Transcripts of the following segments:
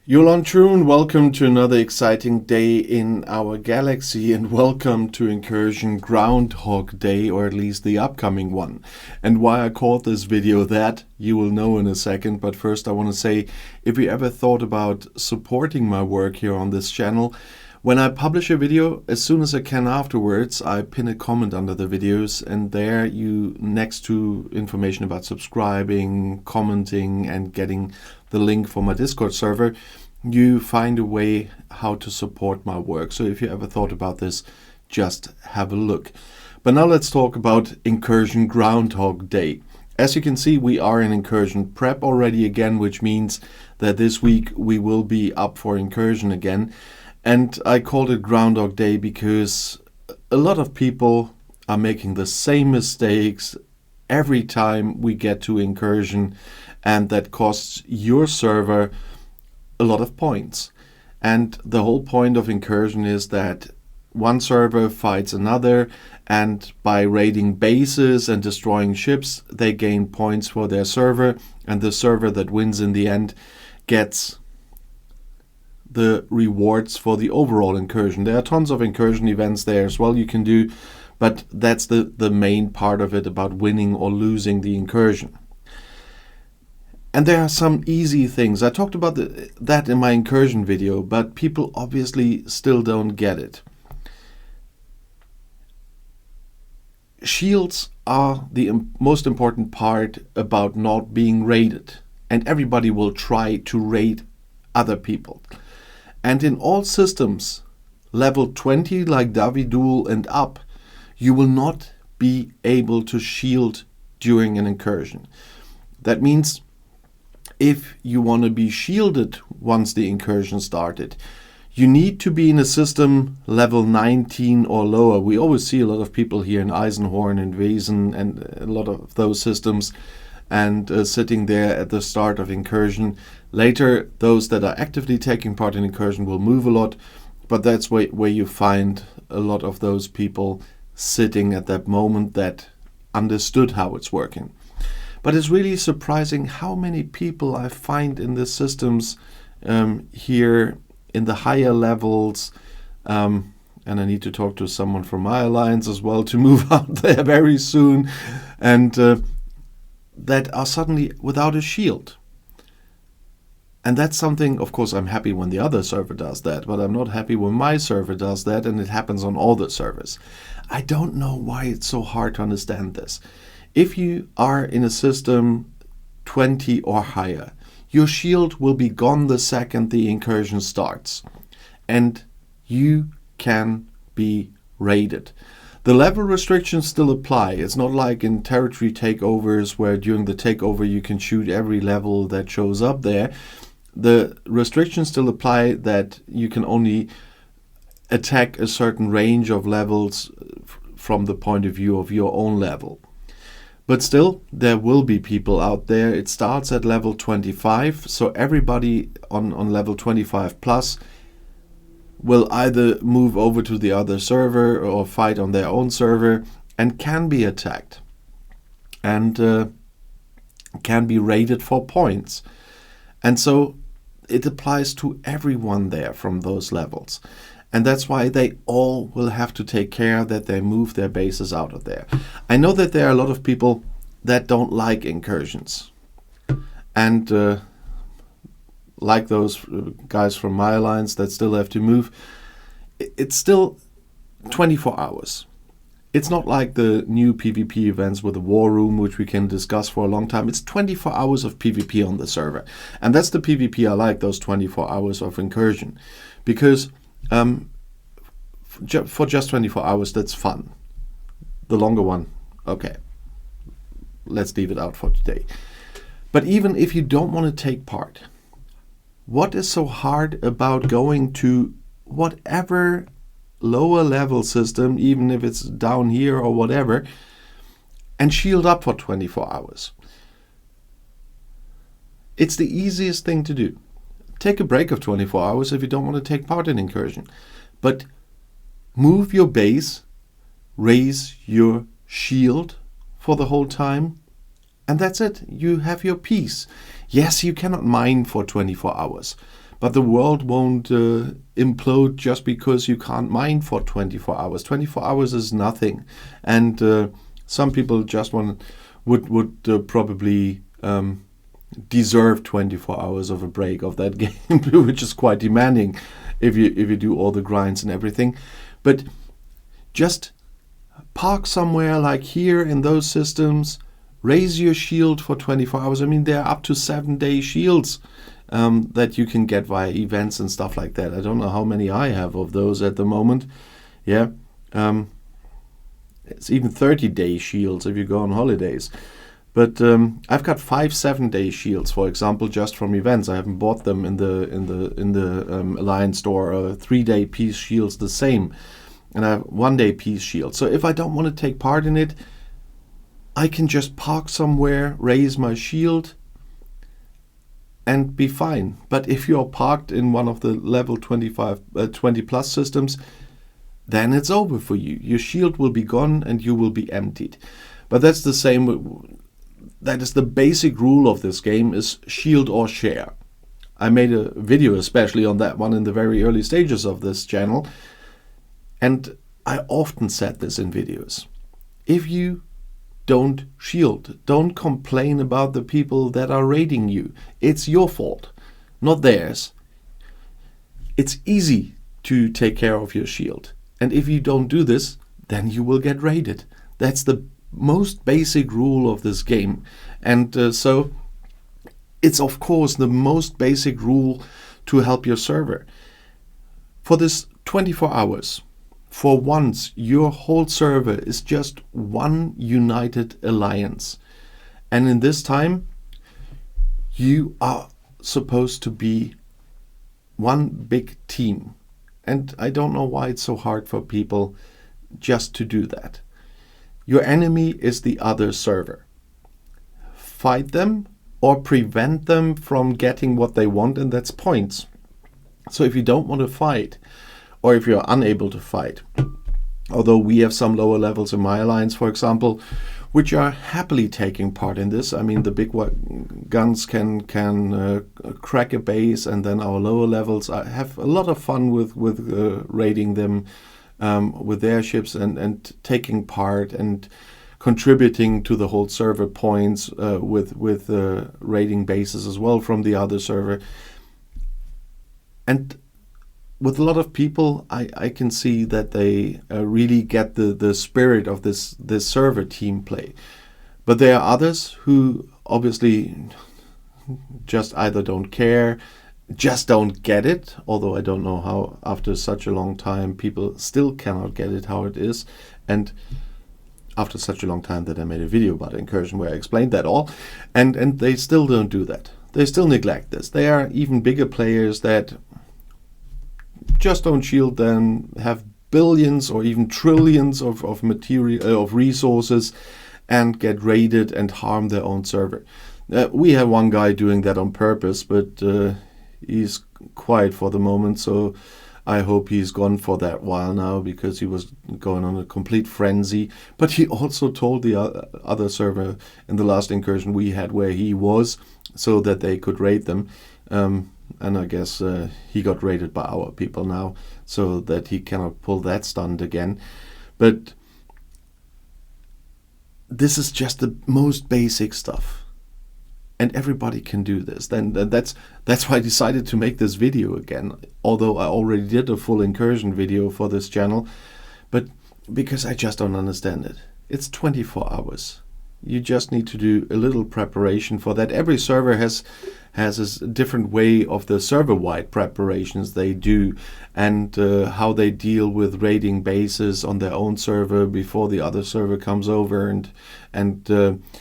Yolon Troon, welcome to another exciting day in our galaxy, and welcome to Incursion Groundhog Day, or at least the upcoming one. And why I called this video that, you will know in a second, but first I want to say, if you ever thought about supporting my work here on this channel, when I publish a video, as soon as I can afterwards, I pin a comment under the videos, and there you, next to information about subscribing, commenting, and getting the link for my Discord server, you find a way how to support my work. So if you ever thought about this, just have a look. But now let's talk about Incursion Groundhog Day. As you can see, we are in Incursion prep already again, which means that this week we will be up for Incursion again. And I called it Groundhog Day because a lot of people are making the same mistakes every time we get to Incursion, and that costs your server a lot of points. And the whole point of Incursion is that one server fights another, and by raiding bases and destroying ships, they gain points for their server, and the server that wins in the end gets the rewards for the overall Incursion. There are tons of Incursion events there as well you can do, but that's the main part of it, about winning or losing the Incursion. And there are some easy things. I talked about that in my Incursion video, but people obviously still don't get it. Shields are the most important part about not being raided, and everybody will try to raid other people. And in all systems, level 20 like Davidul and up, you will not be able to shield during an Incursion. That means if you want to be shielded once the Incursion started, you need to be in a system level 19 or lower. We always see a lot of people here in Eisenhorn and Wesen and a lot of those systems, and sitting there at the start of Incursion. Later, those that are actively taking part in Incursion will move a lot, but that's where you find a lot of those people sitting at that moment that understood how it's working. But it's really surprising how many people I find in the systems here in the higher levels, and I need to talk to someone from my alliance as well to move out there very soon, and that are suddenly without a shield. And that's something, of course, I'm happy when the other server does that, but I'm not happy when my server does that, and it happens on all the servers. I don't know why it's so hard to understand this. If you are in a system 20 or higher, your shield will be gone the second the Incursion starts, and you can be raided. The level restrictions still apply. It's not like in territory takeovers where during the takeover you can shoot every level that shows up there. The restrictions still apply that you can only attack a certain range of levels from the point of view of your own level. But still, there will be people out there. It starts at level 25, so everybody on level 25 plus will either move over to the other server or fight on their own server and can be attacked and can be raided for points. And so it applies to everyone there from those levels. And that's why they all will have to take care that they move their bases out of there. I know that there are a lot of people that don't like Incursions. And like those guys from my alliance that still have to move, it's still 24 hours. It's not like the new PvP events with the War Room, which we can discuss for a long time. It's 24 hours of PvP on the server. And that's the PvP I like, those 24 hours of Incursion. Because for just 24 hours, that's fun. The longer one, okay, let's leave it out for today. But even if you don't want to take part, what is so hard about going to whatever lower level system, even if it's down here or whatever, and shield up for 24 hours? It's the easiest thing to do. Take a break of 24 hours if you don't want to take part in Incursion. But move your base, raise your shield for the whole time, and that's it. You have your peace. Yes, you cannot mine for 24 hours, But the world won't implode just because you can't mine for 24 hours. 24 hours is nothing. And some people just would probably deserve 24 hours of a break of that game, which is quite demanding if you do all the grinds and everything. But just park somewhere like here in those systems, raise your shield for 24 hours. I mean, there are up to 7-day shields that you can get via events and stuff like that. I don't know how many I have of those at the moment. Yeah, it's even 30-day shields if you go on holidays. But I've got 5 7-day shields, for example, just from events. I haven't bought them in the Alliance store. 3-day peace shields the same, and I have 1-day peace shield. So if I don't want to take part in it, I can just park somewhere, raise my shield, and be fine. But if you're parked in one of the level 20 plus systems, then it's over for you. Your shield will be gone and you will be emptied. But that's the same. That is the basic rule of this game, is shield or share. I made a video especially on that one in the very early stages of this channel. And I often said this in videos. If you don't shield, don't complain about the people that are raiding you. It's your fault, not theirs. It's easy to take care of your shield. And if you don't do this, then you will get raided. That's the most basic rule of this game. And so it's of course the most basic rule to help your server. For this 24 hours, for once, your whole server is just one united alliance. And in this time, you are supposed to be one big team. And I don't know why it's so hard for people just to do that. Your enemy is the other server. Fight them or prevent them from getting what they want, and that's points. So if you don't want to fight, or if you're unable to fight, although we have some lower levels in my alliance, for example, which are happily taking part in this. I mean, the big guns can crack a base, and then our lower levels have a lot of fun with raiding them with their ships and taking part and contributing to the whole server points with raiding bases as well from the other server. And with a lot of people, I can see that they really get the spirit of this server team play. But there are others who obviously just either don't care, just don't get it, although I don't know how after such a long time people still cannot get it how it is. And after such a long time that I made a video about Incursion where I explained that all, and they still don't do that. They still neglect this. They are even bigger players that just don't shield them, have billions or even trillions of material, of resources, and get raided and harm their own server. We have one guy doing that on purpose, but he's quiet for the moment, so I hope he's gone for that while now, because he was going on a complete frenzy. But he also told the other server in the last incursion we had where he was, so that they could raid them. And I guess he got raided by our people now, so that he cannot pull that stunt again. But this is just the most basic stuff. And everybody can do this. Then that's why I decided to make this video again, although I already did a full incursion video for this channel. But because I just don't understand it. It's 24 hours. You just need to do a little preparation for that. Every server has a different way of the server-wide preparations they do, and how they deal with raiding bases on their own server before the other server comes over, and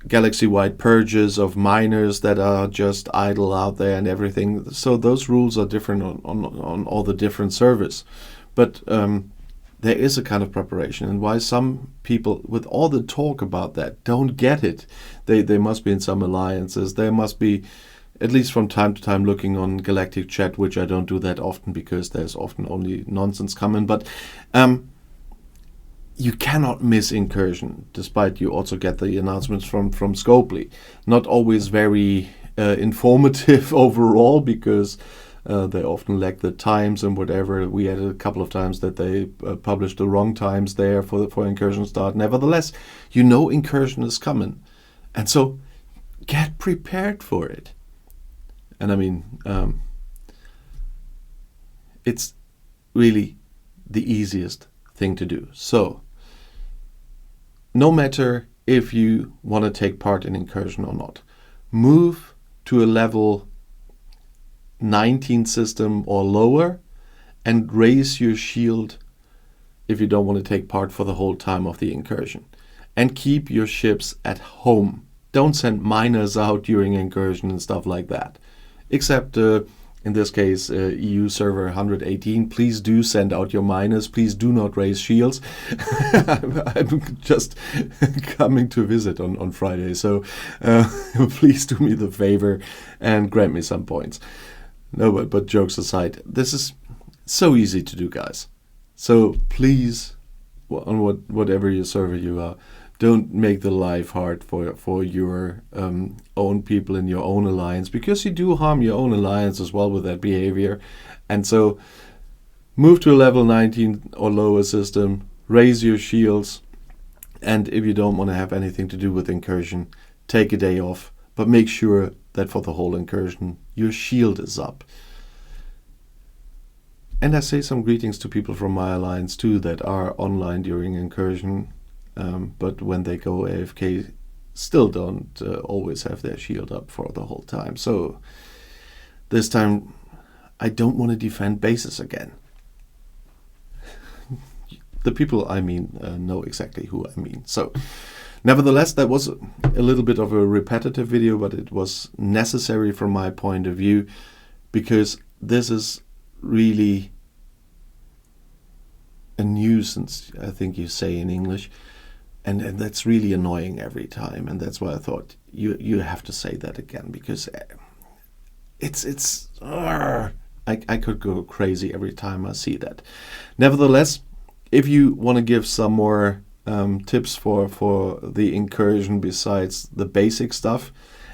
galaxy-wide purges of miners that are just idle out there and everything. So those rules are different on all the different servers. But there is a kind of preparation, and why some people, with all the talk about that, don't get it. They must be in some alliances. They must be, at least from time to time, looking on Galactic Chat, which I don't do that often because there's often only nonsense coming. But you cannot miss Incursion, despite you also get the announcements from Scopely. Not always very informative overall, because they often lack the times and whatever. We had a couple of times that they published the wrong times there for incursion start. Nevertheless, you know incursion is coming, and so get prepared for it. And I mean, it's really the easiest thing to do. So no matter if you want to take part in incursion or not, move to a level 19 system or lower and raise your shield if you don't want to take part for the whole time of the incursion. And keep your ships at home. Don't send miners out during incursion and stuff like that. Except in this case, EU server 118, please do send out your miners. Please do not raise shields. I'm just coming to visit on Friday, so please do me the favor and grant me some points. No, but jokes aside, this is so easy to do, guys. So please, on whatever your server you are, don't make the life hard for your own people in your own alliance, because you do harm your own alliance as well with that behavior. And so move to a level 19 or lower system, raise your shields, and if you don't want to have anything to do with incursion, take a day off, but make sure that for the whole incursion your shield is up. And I say some greetings to people from my alliance too that are online during incursion, but when they go AFK still don't always have their shield up for the whole time. So this time I don't want to defend bases again. The people I mean know exactly who I mean. So nevertheless, that was a little bit of a repetitive video, but it was necessary from my point of view, because this is really a nuisance, I think you say in English, and that's really annoying every time. And that's why I thought you have to say that again, because I could go crazy every time I see that. Nevertheless, if you want to give some more tips for the incursion besides the basic stuff,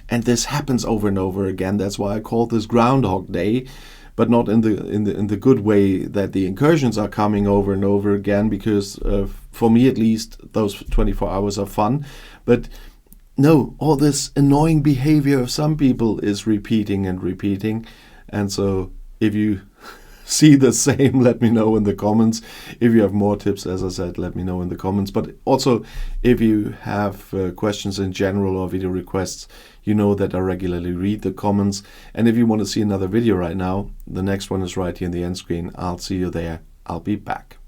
and this happens over and over again, that's why I call this Groundhog Day, but not in the good way that the incursions are coming over and over again, because for me at least those 24 hours are fun. But no, all this annoying behavior of some people is repeating and repeating. And so if you see the same, let me know in the comments. If you have more tips, as I said, let me know in the comments. But also, if you have questions in general or video requests, you know that I regularly read the comments. And if you want to see another video right now, the next one is right here in the end screen. I'll see you there. I'll be back.